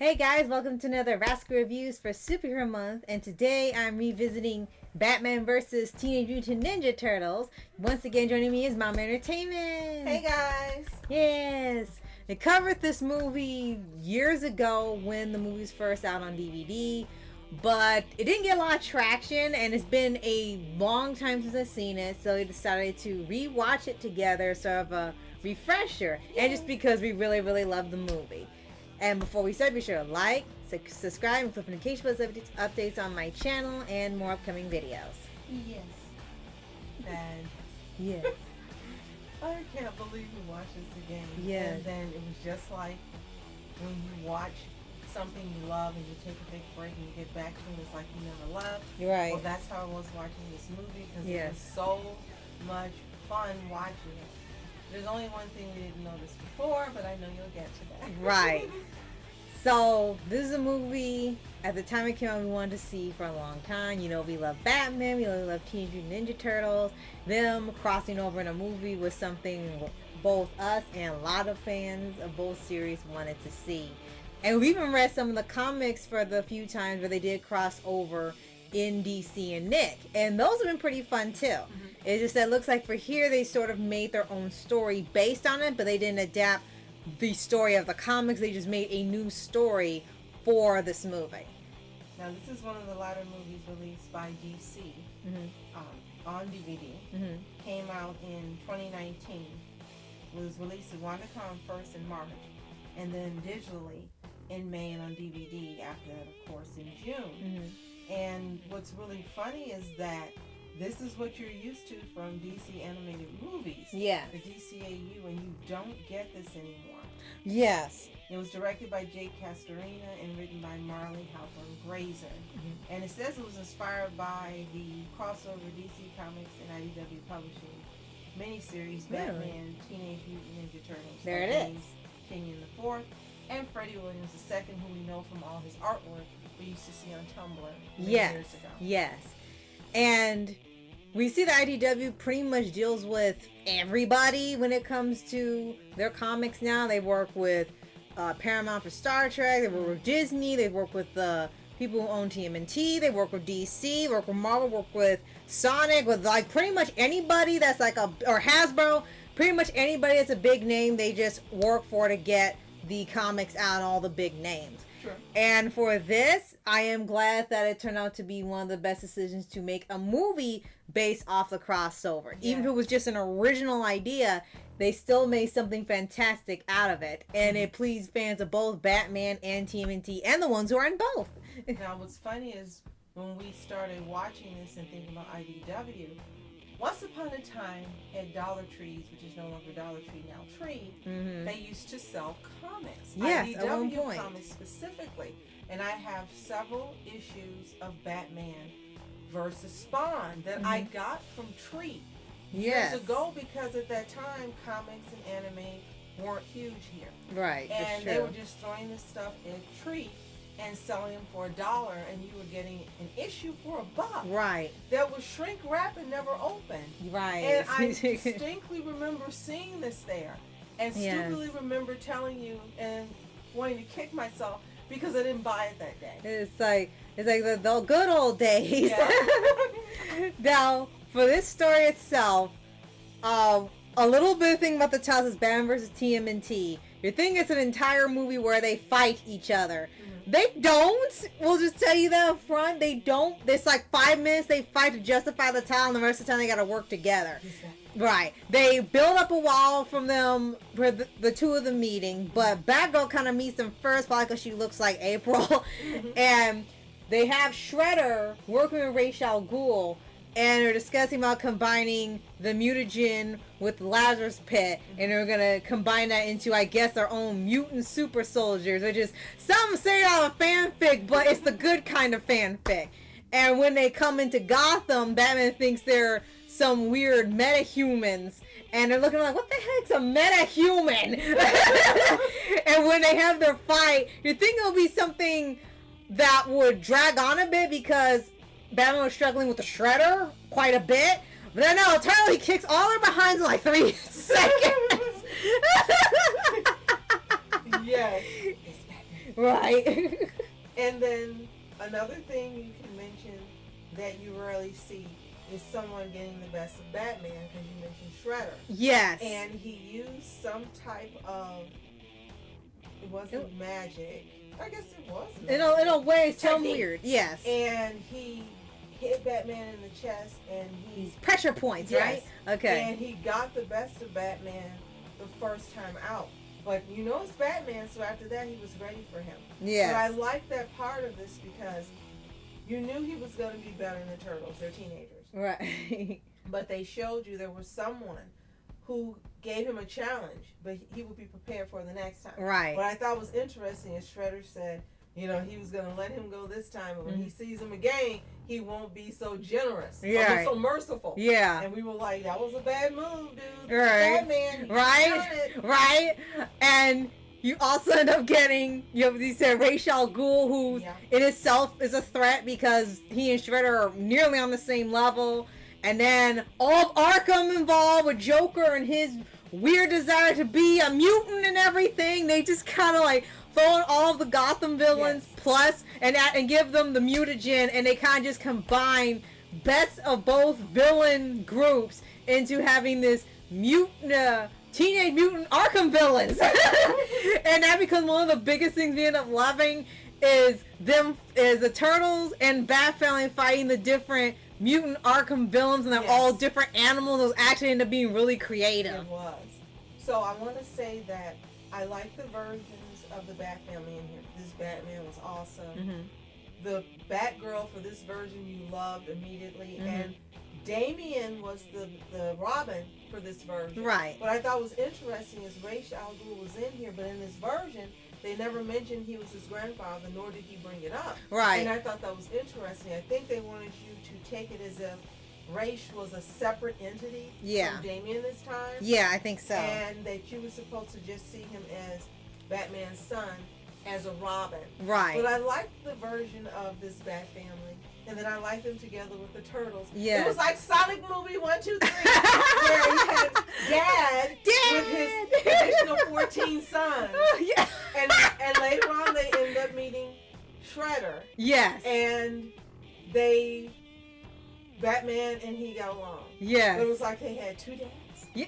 Hey guys, welcome to another Rascal Reviews for Superhero Month, and today I'm revisiting Batman vs. Teenage Mutant Ninja Turtles. Once again, joining me is Mama Entertainment. Hey guys! Yes! I covered this movie years ago when the movie was first out on DVD, but it didn't get a lot of traction, and it's been a long time since I've seen it, so we decided to re-watch it together, sort of a refresher, and just because we really, really love the movie. And before we start, be sure to like, subscribe, and click notification bells updates on my channel and more upcoming videos. Yes. Dad. Yes. I can't believe we watched this again. Yes. And then it was just like when you watch something you love and you take a big break and you get back to it, it's like you never left. Right. Well, that's how I was watching this movie because Yes. it was so much fun watching it. There's only one thing we didn't notice before, but I know you'll get to that. Right. So, this is a movie, at the time it came out, we wanted to see for a long time. You know, we love Batman, we really love Teenage Mutant Ninja Turtles. Them crossing over in a movie was something both us and a lot of fans of both series wanted to see. And we even read some of the comics for the few times where they did cross over in DC and Nick. And those have been pretty fun too. Mm-hmm. It's just that it looks like for here they sort of made their own story based on it, but they didn't adapt the story of the comics. They just made a new story for this movie. Now this is one of the latter movies released by DC on DVD. Mm-hmm. Came out in 2019. Was released at WonderCon first in March, and then digitally in May and on DVD after that, of course, in June. Mm-hmm. And what's really funny is that this is what you're used to from DC animated movies. Yes. The DCAU, and you don't get this anymore. Yes. It was directed by Jake Castorina and written by Marley Halpern Grazer. Mm-hmm. And it says it was inspired by the crossover DC Comics and IDW Publishing miniseries Batman Teenage Mutant Ninja Turtles. There it is. Kenyon IV and Freddie Williams II, who we know from all his artwork we used to see on Tumblr many years ago. Yes. And we see the IDW pretty much deals with everybody when it comes to their comics now. They work with Paramount for Star Trek. They work with Disney. They work with the people who own TMNT. They work with DC. Work with Marvel. Work with Sonic. With like pretty much anybody that's like or Hasbro. Pretty much anybody that's a big name. They just work for to get the comics out. All the big names. Sure. And for this, I am glad that it turned out to be one of the best decisions to make a movie based off the crossover. Yeah. Even if it was just an original idea, they still made something fantastic out of it. And it pleased fans of both Batman and TMNT and the ones who are in both. Now, what's funny is when we started watching this and thinking about IDW, once upon a time at Dollar Trees, which is no longer Dollar Tree, now Tree, they used to sell comics. Yes, IDW at one point. comics specifically. And I have several issues of Batman versus Spawn that I got from Tree years ago, because at that time comics and anime weren't huge here. Right. And they were just throwing this stuff in Tree and selling them for $1, and you were getting an issue for $1. Right. That was shrink wrap and never opened. Right. And I distinctly remember seeing this there, and stupidly remember telling you and wanting to kick myself because I didn't buy it that day. It's like the good old days. Yeah. Now, for this story itself, a little bit of thing about the titles is Batman versus TMNT. You think it's an entire movie where they fight each other. They don't. We'll just tell you that up front. They don't. It's like 5 minutes they fight to justify the title, and the rest of the time they got to work together. Right. They build up a wall from them for the two of them meeting, but Batgirl kind of meets them first, probably because she looks like April. And they have Shredder working with Ra's al Ghul, and they're discussing about combining the mutagen with Lazarus Pit, and they're gonna combine that into, I guess, their own mutant super soldiers, which is some say out of fanfic, but it's the good kind of fanfic. And when they come into Gotham, Batman thinks they're some weird metahumans, and they're looking like, what the heck's a metahuman? And when they have their fight, you think it'll be something that would drag on a bit because Batman was struggling with the Shredder quite a bit, but then no, Turtle, he kicks all their behinds in like 3 seconds. Yes. Right. And then another thing you can mention that you rarely see is someone getting the best of Batman, because you mentioned Shredder. Yes. And he used some type of, it wasn't magic. I guess it was magic. In a way, it's so weird. Yes. And he hit Batman in the chest, and he's pressure points, yes, right? Okay. And he got the best of Batman the first time out. But you know it's Batman, so after that he was ready for him. Yes. But I like that part of this because you knew he was going to be better than the Turtles. They're teenagers. Right. But they showed you there was someone who gave him a challenge, but he would be prepared for the next time. Right. What I thought was interesting is Shredder said, you know, he was going to let him go this time, but when he sees him again, he won't be so generous. Yeah. So merciful. Yeah. And we were like, that was a bad move, dude. Right. Batman, right. Right. And you also end up getting, you said Ra's al Ghul, who in itself is a threat because he and Shredder are nearly on the same level. And then all of Arkham involved with Joker and his weird desire to be a mutant and everything. They just kind of like throw in all of the Gotham villains plus and give them the mutagen, and they kind of just combine best of both villain groups into having this Teenage Mutant Arkham villains. And that becomes one of the biggest things we end up loving is the Turtles and Bat Family fighting the different mutant Arkham villains, and they're all different animals. Those actually end up being really creative. It was. So I want to say that I like the versions of the Bat Family in here. This Batman was awesome. Mm-hmm. The Batgirl for this version you loved immediately, and Damian was the Robin for this version. Right. What I thought was interesting is Ra's al Ghul was in here, but in this version, they never mentioned he was his grandfather, nor did he bring it up. Right. And I thought that was interesting. I think they wanted you to take it as if Ra's was a separate entity from Damian this time. Yeah, I think so. And that you were supposed to just see him as Batman's son, as a Robin. Right. But I liked the version of this Bat Family. And then I liked them together with the Turtles. Yeah. It was like Sonic movie 1, 2, 3, where you had Dad with his additional 14 sons. Yeah. And later on they end up meeting Shredder. Yes. And Batman and he got along. Yes. But it was like they had two dads. Yeah.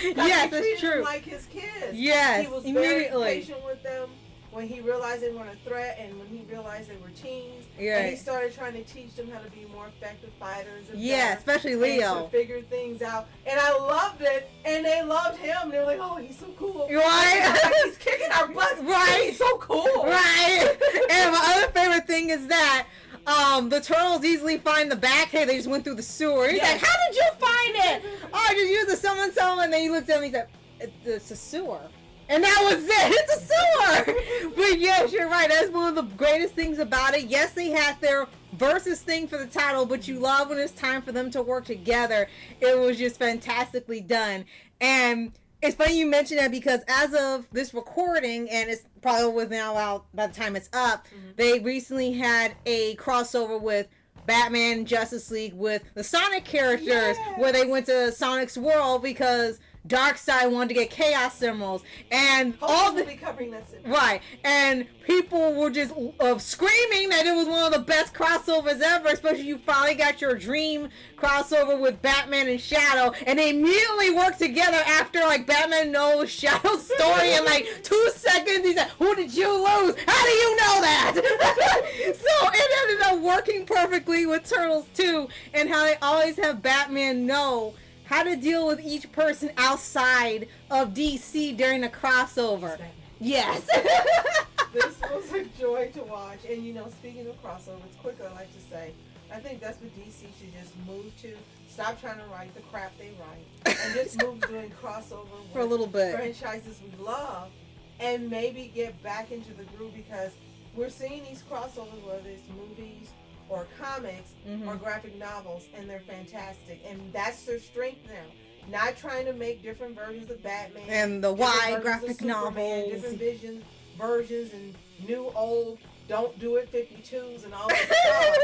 Yes, that's true. Him like his kids. Yes. He was immediately very patient with them when he realized they weren't a threat, and when he realized they were teens. Yeah. And he started trying to teach them how to be more effective fighters. Yeah, especially Leo. And to figure things out. And I loved it, and they loved him. They were like, oh, he's so cool. Right. Like, he's kicking our butts. Right. He's so cool. Right. And my other favorite thing is that the Turtles easily find the back. Hey, they just went through the sewer. He's like, how did you find it? Oh, I just used the someone. And then he looked at him and he said, it's a sewer. And that was it. It's a sewer. But yes, you're right. That's one of the greatest things about it. Yes, they had their versus thing for the title, but you love when it's time for them to work together. It was just fantastically done. And it's funny you mention that because as of this recording, and it's probably now out by the time it's up, they recently had a crossover with Batman and Justice League with the Sonic characters, where they went to Sonic's world because Darkseid wanted to get Chaos Emeralds, and all the covering that right, and people were just screaming that it was one of the best crossovers ever. Especially you finally got your dream crossover with Batman and Shadow, and they immediately worked together after like Batman knows Shadow's story in like 2 seconds. He said, "Who did you lose? How do you know that?" So it ended up working perfectly with Turtles 2, and how they always have Batman know how to deal with each person outside of DC during the crossover. Yes. This was a joy to watch. And you know, speaking of crossovers, quickly I like to say, I think that's what DC should just move to. Stop trying to write the crap they write and just move doing crossover for a little bit. Franchises we love, and maybe get back into the groove, because we're seeing these crossovers, whether it's movies or comics or graphic novels, and they're fantastic, and that's their strength now. Not trying to make different versions of Batman and the Y graphic novels, different versions and new old don't do it 52s and all that stuff.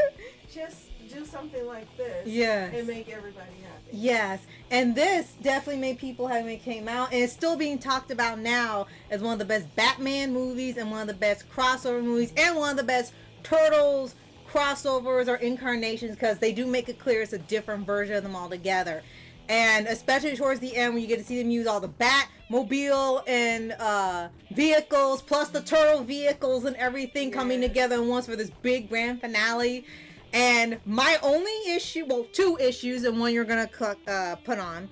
Just do something like this. Yes. And make everybody happy. Yes. And this definitely made people happy when it came out. And it's still being talked about now as one of the best Batman movies and one of the best crossover movies and one of the best Turtles crossovers or incarnations, because they do make it clear it's a different version of them all together. And especially towards the end when you get to see them use all the Batmobile and vehicles plus the Turtle vehicles and everything coming together at once for this big grand finale. And my only issue, well, two issues and one you're going to put on.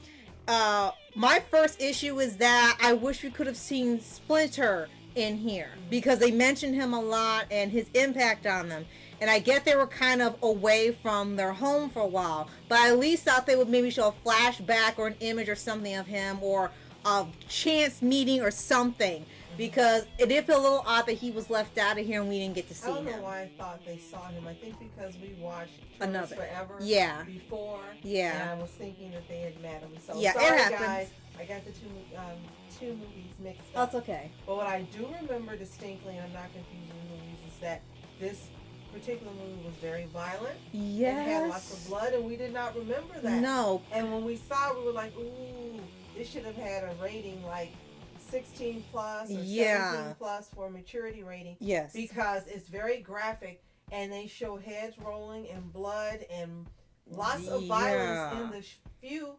My first issue is that I wish we could have seen Splinter in here, because they mentioned him a lot and his impact on them. And I get they were kind of away from their home for a while, but I at least thought they would maybe show a flashback or an image or something of him, or a chance meeting or something. Because it did feel a little odd that he was left out of here and we didn't get to see him. I don't know why I thought they saw him. I think because we watched Another Forever before. Yeah. And I was thinking that they had met him. So yeah, sorry, it happens. guys. I got the two movies mixed up. That's okay. But what I do remember distinctly, and I'm not confusing the movies, is that this particular movie was very violent. Yes. And had lots of blood, and we did not remember that. No. And when we saw it, we were like, ooh, this should have had a rating like 16 plus or 17 plus for a maturity rating. Yes. Because it's very graphic and they show heads rolling and blood and lots of violence in the few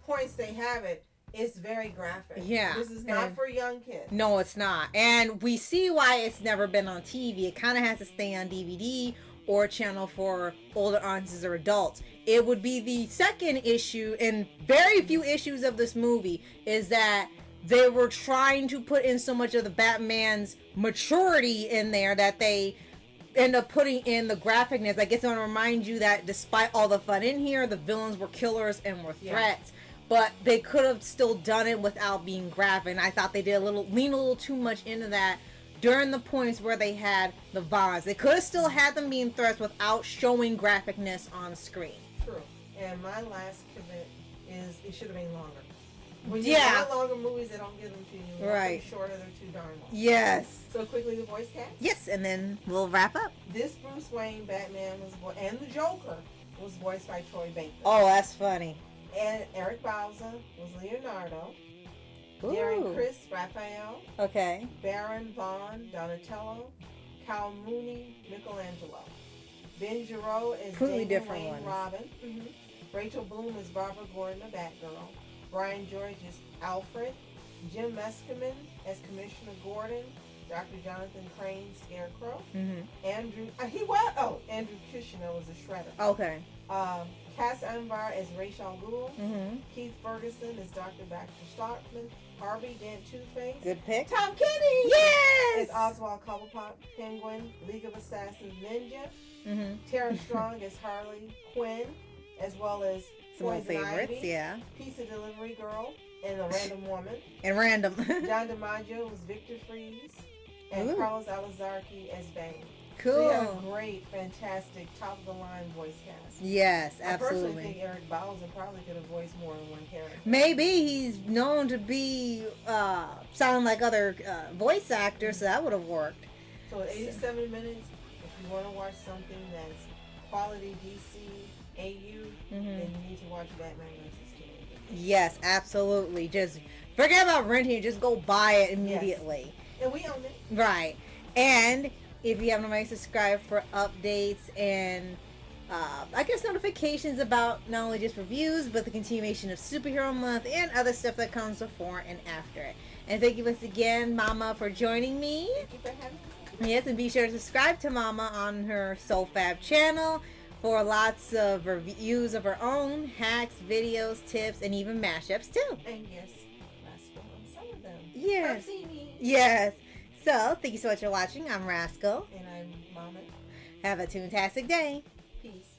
points they have it. It's very graphic. Yeah. This is not for young kids. No, it's not. And we see why it's never been on TV. It kind of has to stay on DVD or a channel for older audiences or adults. It would be the second issue, and very few issues of this movie, is that they were trying to put in so much of the Batman's maturity in there that they end up putting in the graphicness. I guess I want to remind you that despite all the fun in here, the villains were killers and were threats. But they could have still done it without being graphic. And I thought they did lean a little too much into that during the points where they had the violence. They could have still had them being threats without showing graphicness on screen. True. And my last commit is it should have been longer. When you want longer movies, they don't give them to you. Right. Shorter, they're too darn long. Yes. So quickly, the voice cast. Yes, and then we'll wrap up. This Bruce Wayne Batman and the Joker was voiced by Troy Baker. Oh, that's funny. And Eric Bauza was Leonardo. Ooh. Darren Criss, Raphael. Okay. Baron Vaughn, Donatello. Cal Mooney, Michelangelo. Ben Giro is Damian Wayne, Robin. Rachel Bloom is Barbara Gordon, the Batgirl. Brian George is Alfred. Jim Meskimen as Commissioner Gordon. Dr. Jonathan Crane, Scarecrow. Andrew Kushner was the Shredder. Okay. Cass Anvar as Ra's al Ghul. Keith Ferguson as Dr. Baxter Stockman. Harvey Dent Two-Face. Good pick. Tom Kenny! Yes! As Oswald Cobblepot Penguin. League of Assassins Ninja. Tara Strong as Harley Quinn, as well as some old favorites, Ivy, Pizza Delivery Girl, and A Random Woman. And Random. John DiMaggio was Victor Freeze, and Carlos Alazarki as Bane. Cool. So you have a great, fantastic, top-of-the-line voice cast. Yes, absolutely. I personally think Eric Bauza probably could have voiced more than one character. Maybe he's known to be sound like other voice actors, so that would have worked. So at 87 minutes, if you want to watch something that's quality DC, AU, then you need to watch Batman vs. Teenage. Yes, absolutely. Just forget about renting it. Just go buy it immediately. Yes. And we own it. Right. And if you haven't already, subscribe for updates and I guess notifications about not only just reviews, but the continuation of Superhero Month and other stuff that comes before and after it. And thank you once again, Mama, for joining me. Thank you for having me. Yes, and be sure to subscribe to Mama on her SoulFab channel for lots of reviews of her own, hacks, videos, tips, and even mashups too. And yes, Rascal on some of them. Yes. Come see me. Yes. So, thank you so much for watching. I'm Rascal. And I'm Mama. Have a toontastic day. Peace.